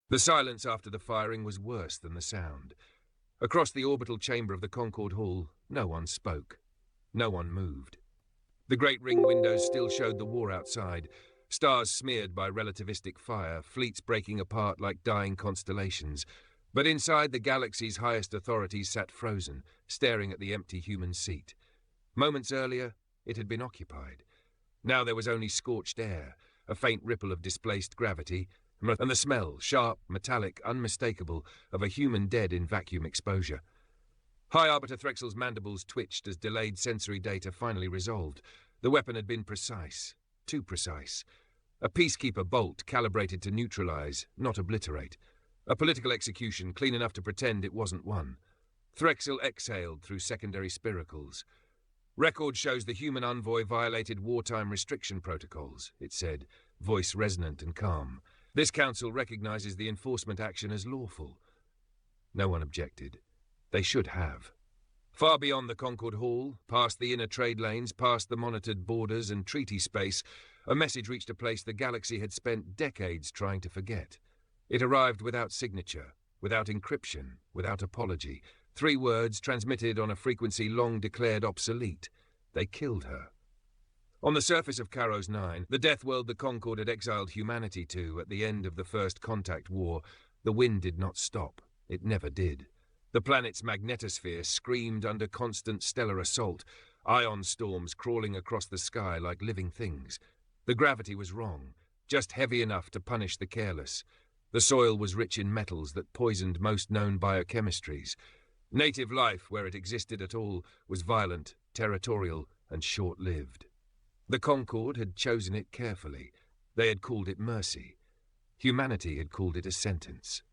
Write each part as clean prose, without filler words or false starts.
The silence after the firing was worse than the sound. Across the orbital chamber of the Concord Hall, no one spoke. No one moved. The great ring windows still showed the war outside, stars smeared by relativistic fire, fleets breaking apart like dying constellations. But inside, the galaxy's highest authorities sat frozen, staring at the empty human seat. Moments earlier, it had been occupied. Now there was only scorched air, a faint ripple of displaced gravity, and the smell, sharp, metallic, unmistakable, of a human dead in vacuum exposure. High Arbiter Threxel's mandibles twitched as delayed sensory data finally resolved. The weapon had been precise, too precise. A peacekeeper bolt calibrated to neutralize, not obliterate. A political execution clean enough to pretend it wasn't one. Threxel exhaled through secondary spiracles. Record shows the human envoy violated wartime restriction protocols, it said, voice resonant and calm. This council recognizes the enforcement action as lawful. No one objected. They should have. Far beyond the Concord Hall, past the inner trade lanes, past the monitored borders and treaty space, a message reached a place the galaxy had spent decades trying to forget. It arrived without signature, without encryption, without apology. 3 words transmitted on a frequency long declared obsolete. They killed her. On the surface of Karos 9, the Deathworld the Concord had exiled humanity to at the end of the First Contact War, the wind did not stop. It never did. The planet's magnetosphere screamed under constant stellar assault, ion storms crawling across the sky like living things. The gravity was wrong, just heavy enough to punish the careless. The soil was rich in metals that poisoned most known biochemistries. Native life, where it existed at all, was violent, territorial, and short-lived. The Concord had chosen it carefully. They had called it mercy. Humanity had called it a sentence.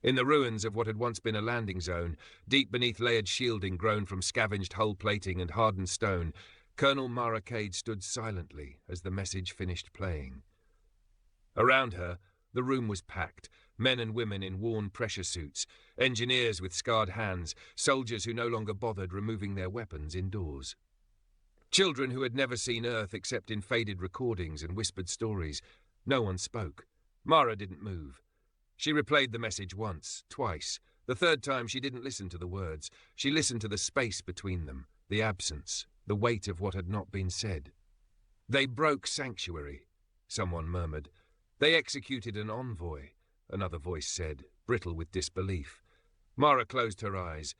In the ruins of what had once been a landing zone, deep beneath layered shielding grown from scavenged hull plating and hardened stone, Colonel Mara Cade stood silently as the message finished playing. Around her, the room was packed, men and women in worn pressure suits, engineers with scarred hands, soldiers who no longer bothered removing their weapons indoors. Children who had never seen Earth except in faded recordings and whispered stories. No one spoke. Mara didn't move. She replayed the message once, twice. The third time she didn't listen to the words. She listened to the space between them, the absence, the weight of what had not been said. They broke sanctuary, someone murmured. They executed an envoy, another voice said, brittle with disbelief. Mara closed her eyes.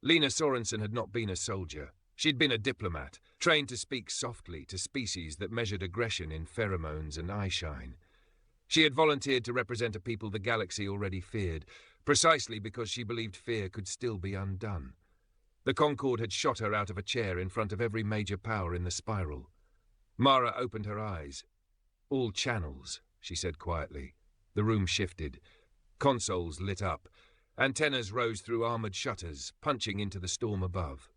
Lena Sorensen had not been a soldier. She'd been a diplomat, trained to speak softly to species that measured aggression in pheromones and eyeshine. She had volunteered to represent a people the galaxy already feared, precisely because she believed fear could still be undone. The Concord had shot her out of a chair in front of every major power in the spiral. Mara opened her eyes. All channels, she said quietly. The room shifted. Consoles lit up. Antennas rose through armored shutters, punching into the storm above.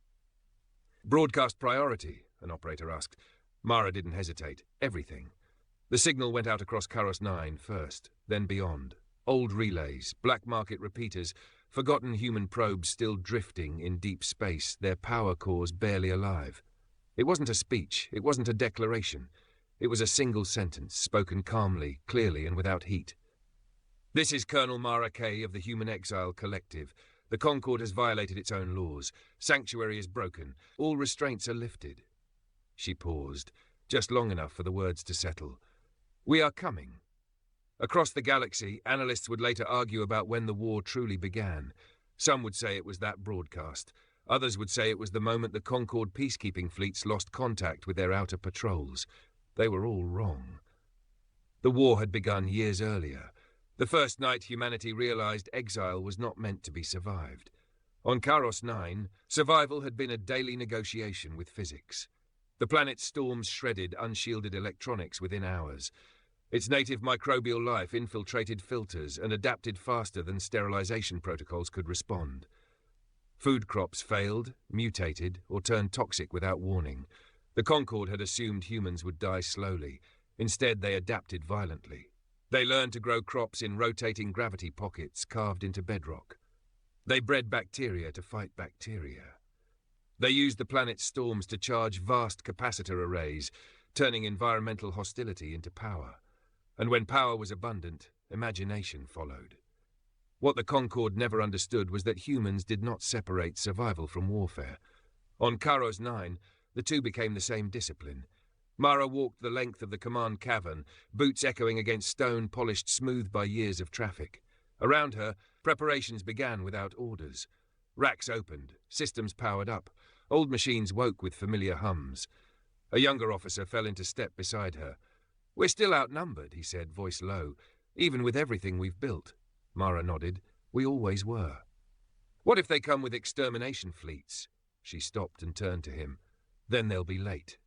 Broadcast priority, an operator asked. Mara didn't hesitate. Everything. The signal went out across Karos 9 first, then beyond. Old relays, black market repeaters, forgotten human probes still drifting in deep space, their power cores barely alive. It wasn't a speech, it wasn't a declaration. It was a single sentence, spoken calmly, clearly, and without heat. This is Colonel Mara Kay of the Human Exile Collective. The Concord has violated its own laws. Sanctuary is broken. All restraints are lifted. She paused, just long enough for the words to settle. We are coming. Across the galaxy, analysts would later argue about when the war truly began. Some would say it was that broadcast. Others would say it was the moment the Concord peacekeeping fleets lost contact with their outer patrols. They were all wrong. The war had begun years earlier. The first night humanity realized exile was not meant to be survived. On Karos 9, survival had been a daily negotiation with physics. The planet's storms shredded unshielded electronics within hours. Its native microbial life infiltrated filters and adapted faster than sterilization protocols could respond. Food crops failed, mutated, or turned toxic without warning. The Concord had assumed humans would die slowly. Instead, they adapted violently. They learned to grow crops in rotating gravity pockets carved into bedrock. They bred bacteria to fight bacteria. They used the planet's storms to charge vast capacitor arrays, turning environmental hostility into power. And when power was abundant, imagination followed. What the Concord never understood was that humans did not separate survival from warfare. On Karos 9, the two became the same discipline. Mara walked the length of the command cavern, boots echoing against stone polished smooth by years of traffic. Around her, preparations began without orders. Racks opened, systems powered up. Old machines woke with familiar hums. A younger officer fell into step beside her. "We're still outnumbered," he said, voice low, "even with everything we've built." Mara nodded. "We always were." "What if they come with extermination fleets?" She stopped and turned to him. "Then they'll be late."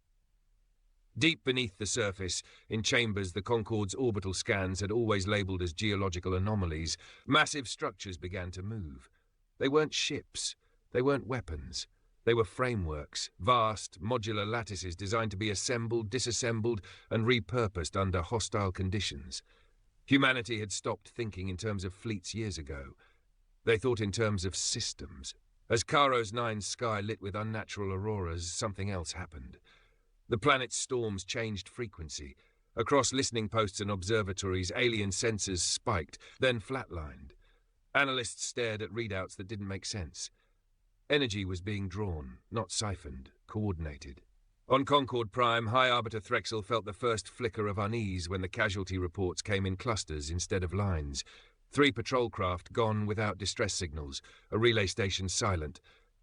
Deep beneath the surface, in chambers the Concord's orbital scans had always labelled as geological anomalies, massive structures began to move. They weren't ships. They weren't weapons. They were frameworks, vast, modular lattices designed to be assembled, disassembled, and repurposed under hostile conditions. Humanity had stopped thinking in terms of fleets years ago. They thought in terms of systems. As Karos 9's sky lit with unnatural auroras, something else happened. The planet's storms changed frequency. Across listening posts and observatories, alien sensors spiked, then flatlined. Analysts stared at readouts that didn't make sense. Energy was being drawn, not siphoned, coordinated. On Concord Prime, High Arbiter Threxel felt the first flicker of unease when the casualty reports came in clusters instead of lines. 3 patrol craft gone without distress signals, a relay station silent.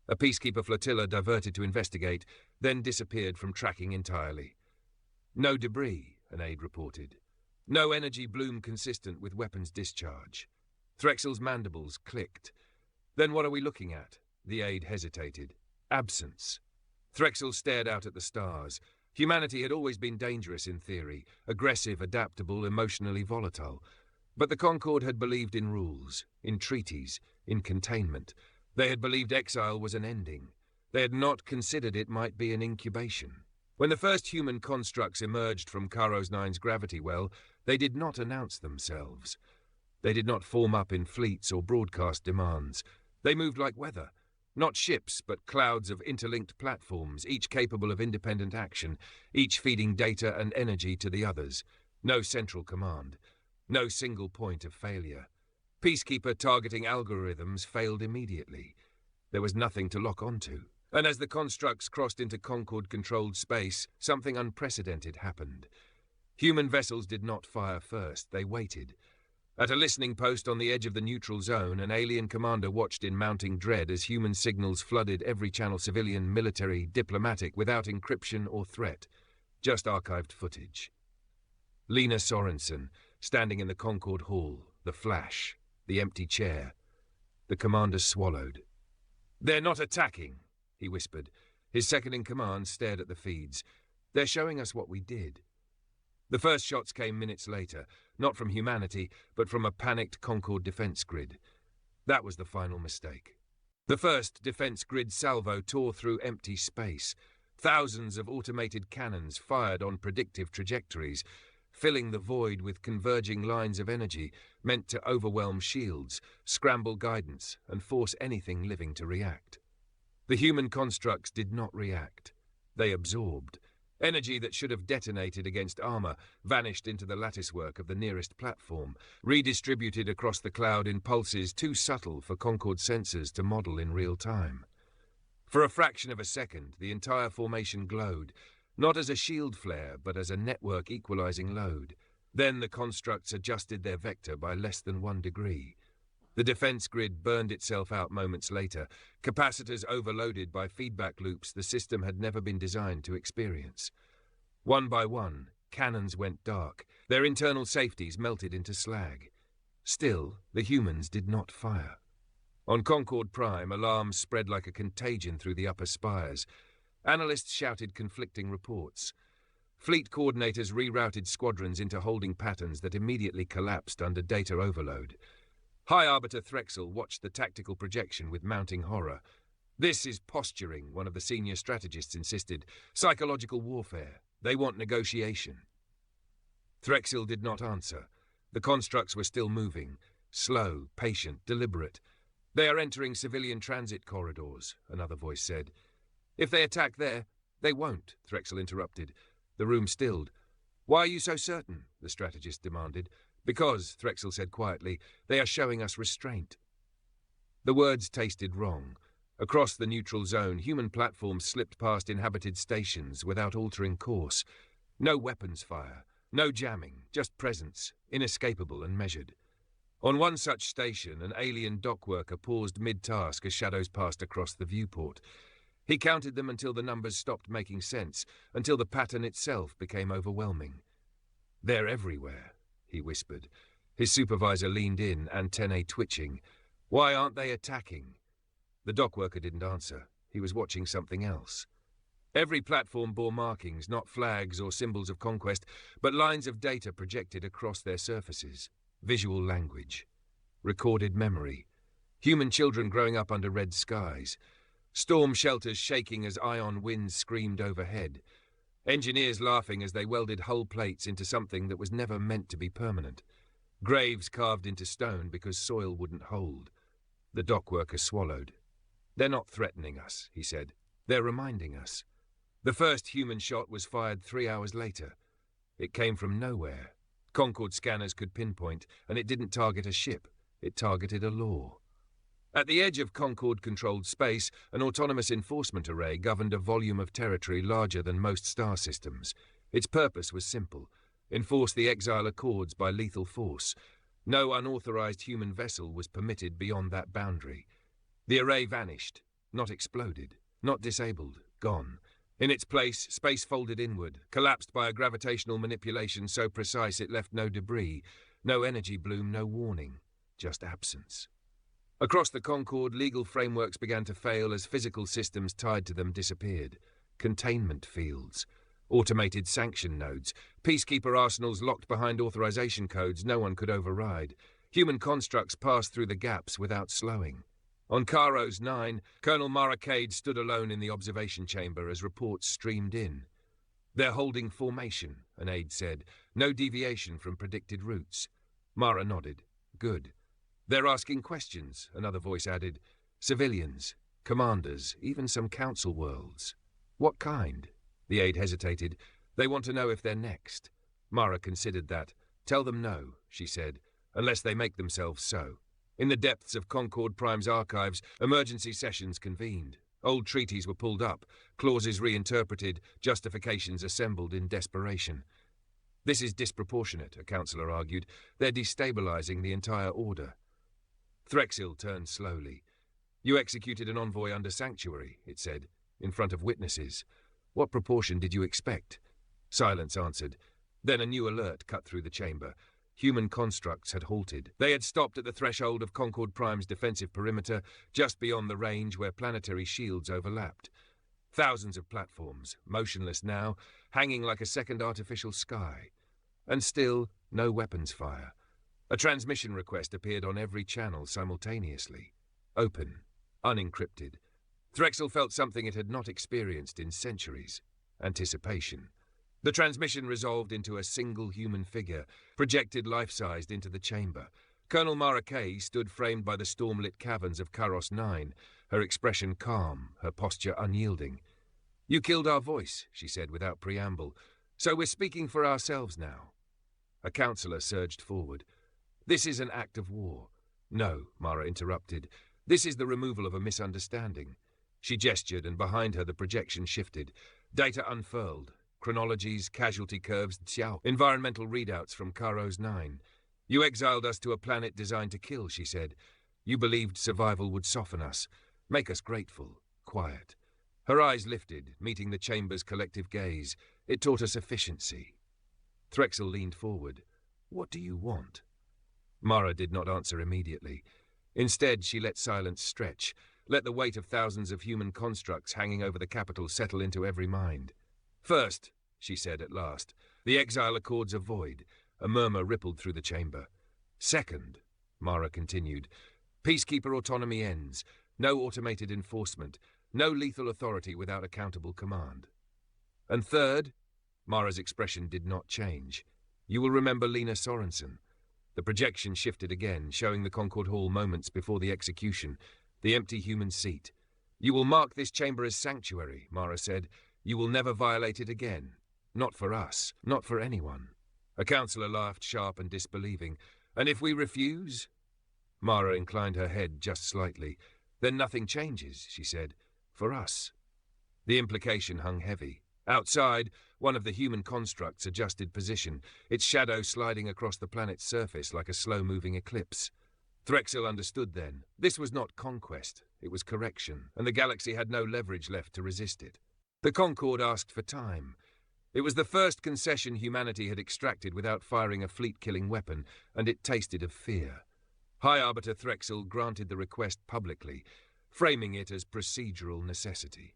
A peacekeeper flotilla diverted to investigate, then disappeared from tracking entirely. "No debris," an aide reported. "No energy bloom consistent with weapons discharge." Threxel's mandibles clicked. "Then what are we looking at?" The aide hesitated. "Absence." Threxel stared out at the stars. Humanity had always been dangerous in theory, aggressive, adaptable, emotionally volatile. But the Concord had believed in rules, in treaties, in containment. They had believed exile was an ending. They had not considered it might be an incubation. When the first human constructs emerged from Karos 9's gravity well, they did not announce themselves. They did not form up in fleets or broadcast demands. They moved like weather. Not ships, but clouds of interlinked platforms, each capable of independent action, each feeding data and energy to the others. No central command. No single point of failure. Peacekeeper targeting algorithms failed immediately. There was nothing to lock onto. And as the constructs crossed into Concord-controlled space, something unprecedented happened. Human vessels did not fire first. They waited. At a listening post on the edge of the neutral zone, an alien commander watched in mounting dread as human signals flooded every channel, civilian, military, diplomatic, without encryption or threat. Just archived footage. Lena Sorensen, standing in the Concord hall, the flash, the empty chair. The commander swallowed. "They're not attacking," he whispered. His second-in-command stared at the feeds. "They're showing us what we did." The first shots came minutes later, not from humanity, but from a panicked Concord defense grid. That was the final mistake. The first defense grid salvo tore through empty space. Thousands of automated cannons fired on predictive trajectories, filling the void with converging lines of energy meant to overwhelm shields, scramble guidance, and force anything living to react. The human constructs did not react. They absorbed. Energy that should have detonated against armor vanished into the latticework of the nearest platform, redistributed across the cloud in pulses too subtle for Concord sensors to model in real time. For a fraction of a second, the entire formation glowed, not as a shield flare, but as a network equalizing load. Then the constructs adjusted their vector by less than 1 degree. The defense grid burned itself out moments later, capacitors overloaded by feedback loops the system had never been designed to experience. One by one, cannons went dark. Their internal safeties melted into slag. Still, the humans did not fire. On Concord Prime, alarms spread like a contagion through the upper spires. Analysts shouted conflicting reports. Fleet coordinators rerouted squadrons into holding patterns that immediately collapsed under data overload. High Arbiter Threxel watched the tactical projection with mounting horror. "This is posturing," one of the senior strategists insisted. "Psychological warfare. They want negotiation." Threxel did not answer. The constructs were still moving. Slow, patient, deliberate. "They are entering civilian transit corridors," another voice said. "If they attack there, they won't," Threxel interrupted. The room stilled. "Why are you so certain?" the strategist demanded. Because, Threxel said quietly, they are showing us restraint. The words tasted wrong. Across the neutral zone, human platforms slipped past inhabited stations without altering course. No weapons fire, no jamming, just presence, inescapable and measured. On one such station, an alien dock worker paused mid-task as shadows passed across the viewport. He counted them until the numbers stopped making sense, until the pattern itself became overwhelming. "They're everywhere," he whispered. His supervisor leaned in, antennae twitching. "Why aren't they attacking?" The dock worker didn't answer. He was watching something else. Every platform bore markings, not flags or symbols of conquest, but lines of data projected across their surfaces. Visual language. Recorded memory. Human children growing up under red skies. Storm shelters shaking as ion winds screamed overhead. Engineers laughing as they welded hull plates into something that was never meant to be permanent. Graves carved into stone because soil wouldn't hold. The dock worker swallowed. "They're not threatening us," he said. "They're reminding us." The first human shot was fired 3 hours later. It came from nowhere. Concord scanners could pinpoint, and it didn't target a ship. It targeted a law. At the edge of Concord-controlled space, an autonomous enforcement array governed a volume of territory larger than most star systems. Its purpose was simple: enforce the Exile Accords by lethal force. No unauthorized human vessel was permitted beyond that boundary. The array vanished, not exploded, not disabled, gone. In its place, space folded inward, collapsed by a gravitational manipulation so precise it left no debris, no energy bloom, no warning, just absence. Across the Concord, legal frameworks began to fail as physical systems tied to them disappeared. Containment fields, automated sanction nodes, peacekeeper arsenals locked behind authorization codes no one could override. Human constructs passed through the gaps without slowing. On Caros 9, Colonel Mara Cade stood alone in the observation chamber as reports streamed in. "They're holding formation," an aide said. "No deviation from predicted routes." Mara nodded. "Good." "They're asking questions," another voice added. "Civilians, commanders, even some council worlds." "What kind?" The aide hesitated. "They want to know if they're next." Mara considered that. "Tell them no," she said, "unless they make themselves so." In the depths of Concord Prime's archives, emergency sessions convened. Old treaties were pulled up, clauses reinterpreted, justifications assembled in desperation. "This is disproportionate," a councillor argued. "They're destabilizing the entire order." Threxil turned slowly. "You executed an envoy under sanctuary," it said, "in front of witnesses. What proportion did you expect?" Silence answered. Then a new alert cut through the chamber. Human constructs had halted. They had stopped at the threshold of Concord Prime's defensive perimeter, just beyond the range where planetary shields overlapped. Thousands of platforms, motionless now, hanging like a second artificial sky. And still, no weapons fire. A transmission request appeared on every channel simultaneously. Open, unencrypted. Threxil felt something it had not experienced in centuries. Anticipation. The transmission resolved into a single human figure, projected life-sized into the chamber. Colonel Mara Kay stood framed by the storm-lit caverns of Caros 9, her expression calm, her posture unyielding. "You killed our voice," she said without preamble. "So we're speaking for ourselves now." A councillor surged forward. "This is an act of war." "No," Mara interrupted. "This is the removal of a misunderstanding." She gestured, and behind her the projection shifted. Data unfurled. Chronologies, casualty curves, environmental readouts from Caros 9. "You exiled us to a planet designed to kill," she said. "You believed survival would soften us, make us grateful, quiet." Her eyes lifted, meeting the chamber's collective gaze. "It taught us efficiency." Threxil leaned forward. "What do you want?" Mara did not answer immediately. Instead, she let silence stretch, let the weight of thousands of human constructs hanging over the capital settle into every mind. "First," she said at last, "the Exile Accords are void." A murmur rippled through the chamber. "Second," Mara continued, "peacekeeper autonomy ends. No automated enforcement. No lethal authority without accountable command. And third," Mara's expression did not change, "you will remember Lena Sorensen." The projection shifted again, showing the Concord Hall moments before the execution, the empty human seat. "You will mark this chamber as sanctuary," Mara said. "You will never violate it again. Not for us, not for anyone." A councillor laughed, sharp and disbelieving. "And if we refuse?" Mara inclined her head just slightly. "Then nothing changes," she said. "For us." The implication hung heavy. Outside, one of the human constructs adjusted position, its shadow sliding across the planet's surface like a slow-moving eclipse. Threxel understood then. This was not conquest, it was correction, and the galaxy had no leverage left to resist it. The Concord asked for time. It was the first concession humanity had extracted without firing a fleet-killing weapon, and it tasted of fear. High Arbiter Threxel granted the request publicly, framing it as procedural necessity.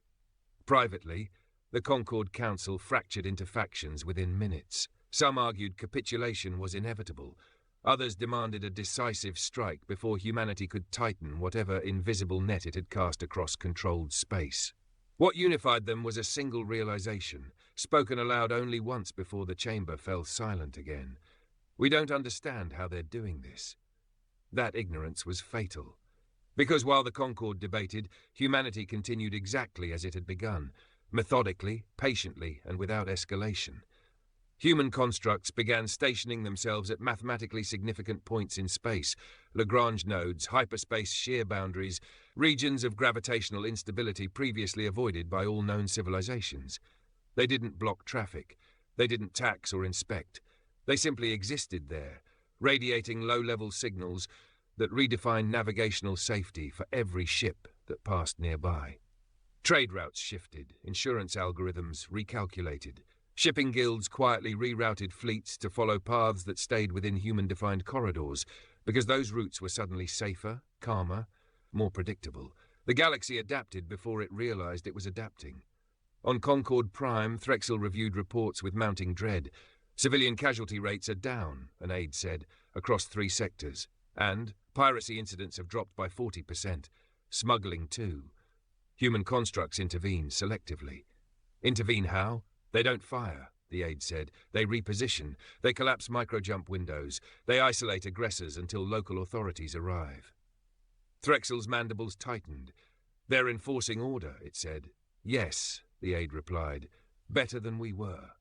Privately, the Concord Council fractured into factions within minutes. Some argued capitulation was inevitable. Others demanded a decisive strike before humanity could tighten whatever invisible net it had cast across controlled space. What unified them was a single realization, spoken aloud only once before the chamber fell silent again. "We don't understand how they're doing this." That ignorance was fatal. Because while the Concord debated, humanity continued exactly as it had begun, methodically, patiently, and without escalation. Human constructs began stationing themselves at mathematically significant points in space, Lagrange nodes, hyperspace shear boundaries, regions of gravitational instability previously avoided by all known civilizations. They didn't block traffic. They didn't tax or inspect. They simply existed there, radiating low-level signals that redefined navigational safety for every ship that passed nearby. Trade routes shifted, insurance algorithms recalculated. Shipping guilds quietly rerouted fleets to follow paths that stayed within human-defined corridors, because those routes were suddenly safer, calmer, more predictable. The galaxy adapted before it realized it was adapting. On Concord Prime, Threxel reviewed reports with mounting dread. Civilian casualty rates are down, an aide said, across 3 sectors. And piracy incidents have dropped by 40%. Smuggling, too. Human constructs intervene selectively. Intervene how? They don't fire, the aide said. They reposition. They collapse microjump windows. They isolate aggressors until local authorities arrive. Threxel's mandibles tightened. "They're enforcing order," it said. "Yes," the aide replied. "Better than we were."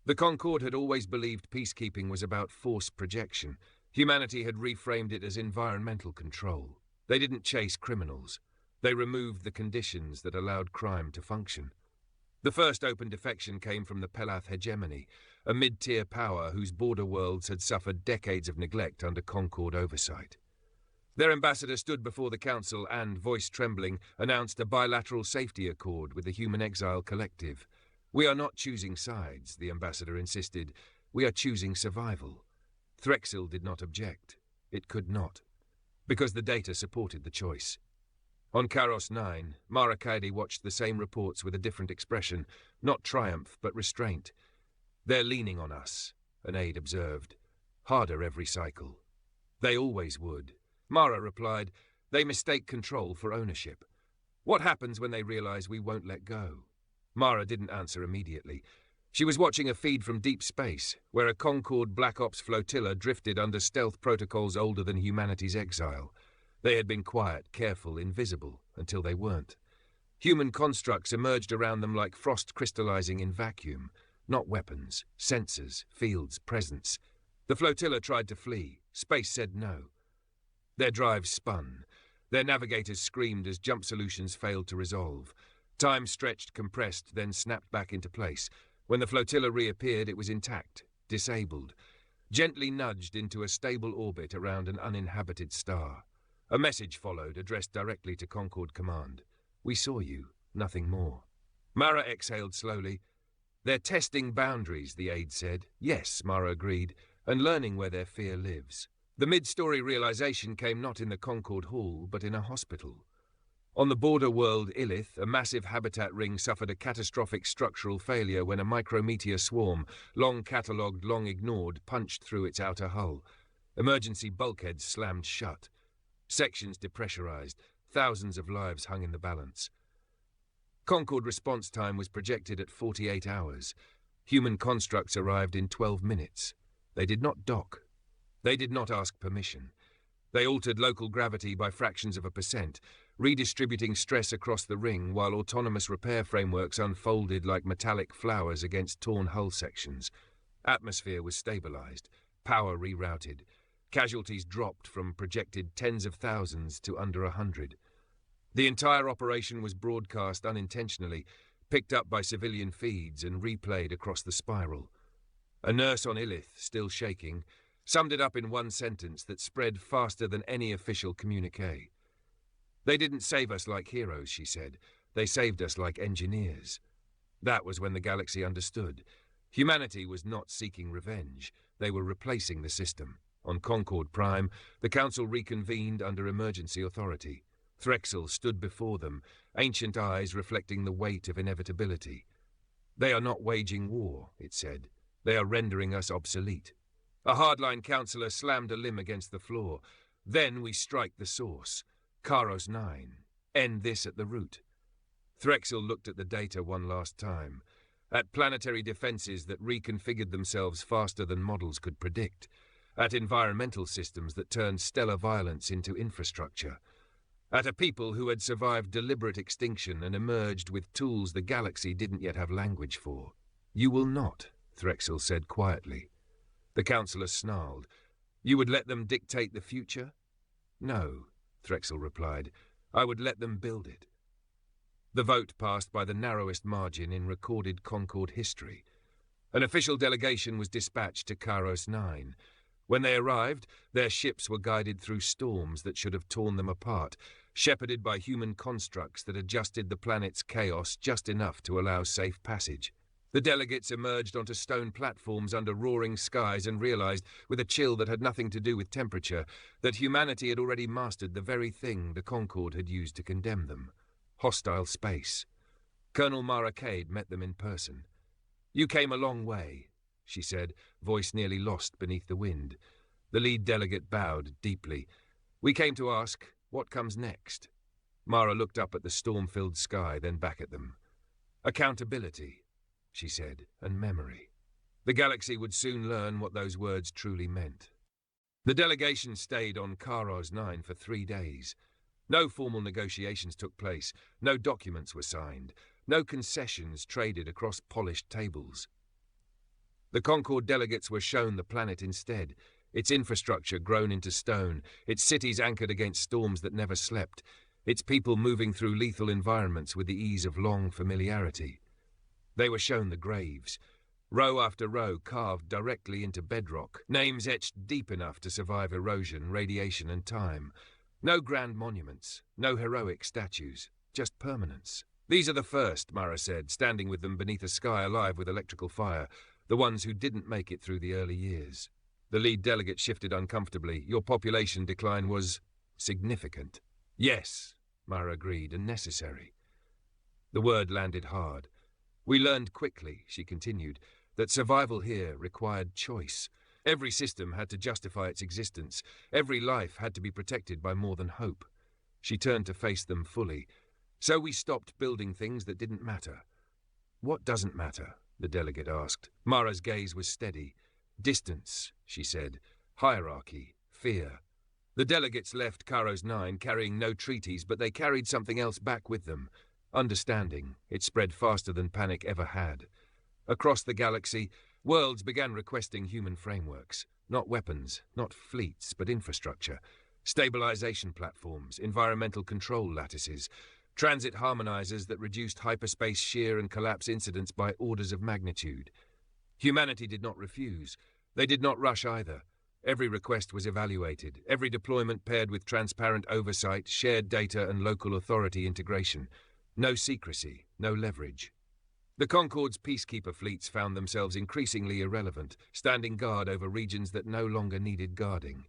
The Concord had always believed peacekeeping was about force projection. Humanity had reframed it as environmental control. They didn't chase criminals. They removed the conditions that allowed crime to function. The first open defection came from the Pelath hegemony, a mid-tier power whose border worlds had suffered decades of neglect under Concord oversight. Their ambassador stood before the council and, voice trembling, announced a bilateral safety accord with the Human Exile Collective. "We are not choosing sides," the ambassador insisted. "We are choosing survival." Threxel did not object. It could not, because the data supported the choice. On Karos 9, Mara Kaidi watched the same reports with a different expression, not triumph, but restraint. "They're leaning on us," an aide observed. "Harder every cycle." "They always would." Mara replied, "They mistake control for ownership. What happens when they realize we won't let go?" Mara didn't answer immediately. She was watching a feed from deep space, where a Concord Black Ops flotilla drifted under stealth protocols older than humanity's exile. They had been quiet, careful, invisible, until they weren't. Human constructs emerged around them like frost crystallizing in vacuum. Not weapons, sensors, fields, presence. The flotilla tried to flee. Space said no. Their drives spun. Their navigators screamed as jump solutions failed to resolve. Time stretched, compressed, then snapped back into place. When the flotilla reappeared, it was intact, disabled, gently nudged into a stable orbit around an uninhabited star. A message followed, addressed directly to Concord Command. "We saw you, nothing more." Mara exhaled slowly. "They're testing boundaries," the aide said. "Yes," Mara agreed, "and learning where their fear lives." The mid-story realization came not in the Concord Hall, but in a hospital. On the border world Illith, a massive habitat ring suffered a catastrophic structural failure when a micrometeor swarm, long catalogued, long ignored, punched through its outer hull. Emergency bulkheads slammed shut. Sections depressurized. Thousands of lives hung in the balance. Concord response time was projected at 48 hours. Human constructs arrived in 12 minutes. They did not dock. They did not ask permission. They altered local gravity by fractions of a percent, redistributing stress across the ring while autonomous repair frameworks unfolded like metallic flowers against torn hull sections. Atmosphere was stabilized, power rerouted. Casualties dropped from projected tens of thousands to under 100. The entire operation was broadcast unintentionally, picked up by civilian feeds and replayed across the spiral. A nurse on Illith, still shaking, summed it up in one sentence that spread faster than any official communique. "They didn't save us like heroes," she said. "They saved us like engineers." That was when the galaxy understood. Humanity was not seeking revenge. They were replacing the system. On Concord Prime, the Council reconvened under emergency authority. Threxel stood before them, ancient eyes reflecting the weight of inevitability. "They are not waging war," it said. "They are rendering us obsolete." A hardline councillor slammed a limb against the floor. "Then we strike the source. Karos 9. End this at the root." Threxel looked at the data one last time, at planetary defenses that reconfigured themselves faster than models could predict, at environmental systems that turned stellar violence into infrastructure, at a people who had survived deliberate extinction and emerged with tools the galaxy didn't yet have language for. "You will not," Threxel said quietly. The councillor snarled. "You would let them dictate the future?" "No," Threxel replied. "I would let them build it." The vote passed by the narrowest margin in recorded Concord history. An official delegation was dispatched to Karos 9. When they arrived, their ships were guided through storms that should have torn them apart, shepherded by human constructs that adjusted the planet's chaos just enough to allow safe passage. The delegates emerged onto stone platforms under roaring skies and realized, with a chill that had nothing to do with temperature, that humanity had already mastered the very thing the Concord had used to condemn them: hostile space. Colonel Mara Cade met them in person. "You came a long way," she said, voice nearly lost beneath the wind. The lead delegate bowed deeply. "We came to ask, what comes next?" Mara looked up at the storm-filled sky, then back at them. "Accountability," she said, "and memory." The galaxy would soon learn what those words truly meant. The delegation stayed on Karos 9 for 3 days. No formal negotiations took place, no documents were signed, no concessions traded across polished tables. The Concord delegates were shown the planet instead, its infrastructure grown into stone, its cities anchored against storms that never slept, its people moving through lethal environments with the ease of long familiarity. They were shown the graves, row after row carved directly into bedrock, names etched deep enough to survive erosion, radiation, and time. No grand monuments, no heroic statues, just permanence. "These are the first," Mara said, standing with them beneath a sky alive with electrical fire, the ones who didn't make it through the early years. The lead delegate shifted uncomfortably. "Your population decline was significant." "Yes," Mara agreed, "and necessary." The word landed hard. "We learned quickly," she continued, "that survival here required choice. Every system had to justify its existence. Every life had to be protected by more than hope." She turned to face them fully. "So we stopped building things that didn't matter." "What doesn't matter?" the delegate asked. Mara's gaze was steady. "Distance," she said. "Hierarchy. Fear." The delegates left Karos 9 carrying no treaties, but they carried something else back with them. Understanding. It spread faster than panic ever had. Across the galaxy, worlds began requesting human frameworks. Not weapons, not fleets, but infrastructure. Stabilization platforms, environmental control lattices, transit harmonizers that reduced hyperspace shear and collapse incidents by orders of magnitude. Humanity did not refuse. They did not rush either. Every request was evaluated, every deployment paired with transparent oversight, shared data, and local authority integration. No secrecy, no leverage. The Concord's peacekeeper fleets found themselves increasingly irrelevant, standing guard over regions that no longer needed guarding.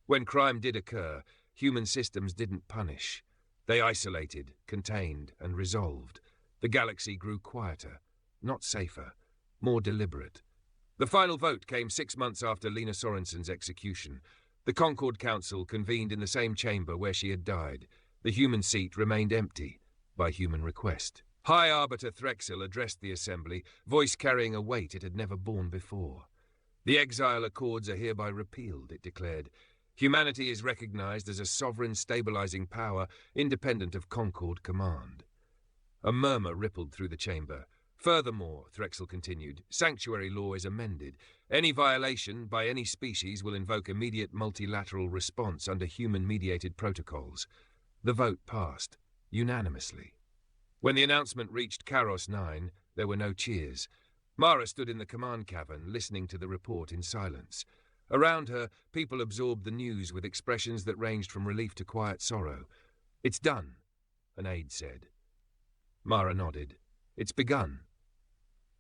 When crime did occur, human systems didn't punish. They isolated, contained, and resolved. The galaxy grew quieter, not safer, more deliberate. The final vote came 6 months after Lena Sorensen's execution. The Concord Council convened in the same chamber where she had died. The human seat remained empty, by human request. High Arbiter Threxel addressed the assembly, voice carrying a weight it had never borne before. "The Exile Accords are hereby repealed," it declared. "Humanity is recognized as a sovereign stabilizing power independent of Concord command." A murmur rippled through the chamber. Furthermore, Threxel continued, sanctuary law is amended. Any violation by any species will invoke immediate multilateral response under human-mediated protocols. The vote passed, unanimously. When the announcement reached Karos 9, there were no cheers. Mara stood in the command cavern, listening to the report in silence. Around her, people absorbed the news with expressions that ranged from relief to quiet sorrow. "It's done," an aide said. Mara nodded. "It's begun."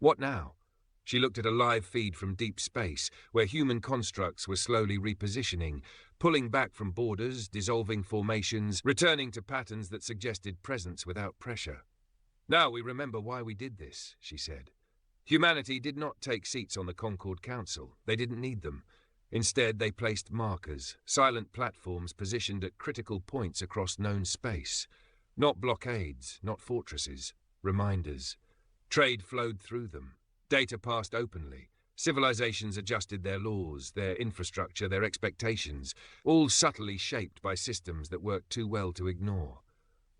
What now? She looked at a live feed from deep space, where human constructs were slowly repositioning, pulling back from borders, dissolving formations, returning to patterns that suggested presence without pressure. "Now we remember why we did this," she said. Humanity did not take seats on the Concord Council. They didn't need them. Instead, they placed markers, silent platforms positioned at critical points across known space. Not blockades, not fortresses, reminders. Trade flowed through them. Data passed openly. Civilizations adjusted their laws, their infrastructure, their expectations, all subtly shaped by systems that worked too well to ignore.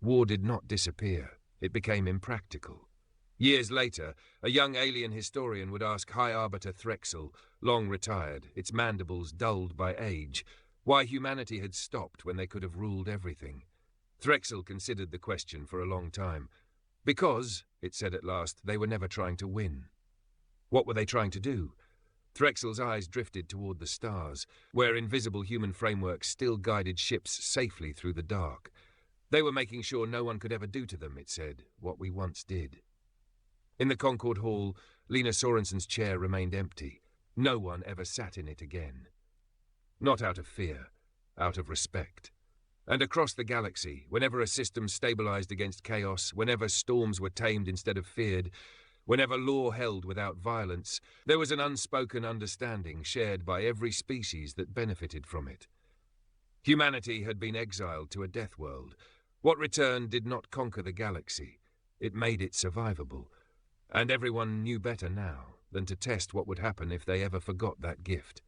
War did not disappear. It became impractical. Years later, a young alien historian would ask High Arbiter Threxel, long retired, its mandibles dulled by age, why humanity had stopped when they could have ruled everything. Threxel considered the question for a long time. Because, it said at last, they were never trying to win. What were they trying to do? Threxel's eyes drifted toward the stars, where invisible human frameworks still guided ships safely through the dark. They were making sure no one could ever do to them, it said, what we once did. In the Concord Hall, Lena Sorensen's chair remained empty. No one ever sat in it again. Not out of fear, out of respect. And across the galaxy, whenever a system stabilized against chaos, whenever storms were tamed instead of feared, whenever law held without violence, there was an unspoken understanding shared by every species that benefited from it. Humanity had been exiled to a Deathworld. What returned did not conquer the galaxy. It made it survivable. And everyone knew better now than to test what would happen if they ever forgot that gift.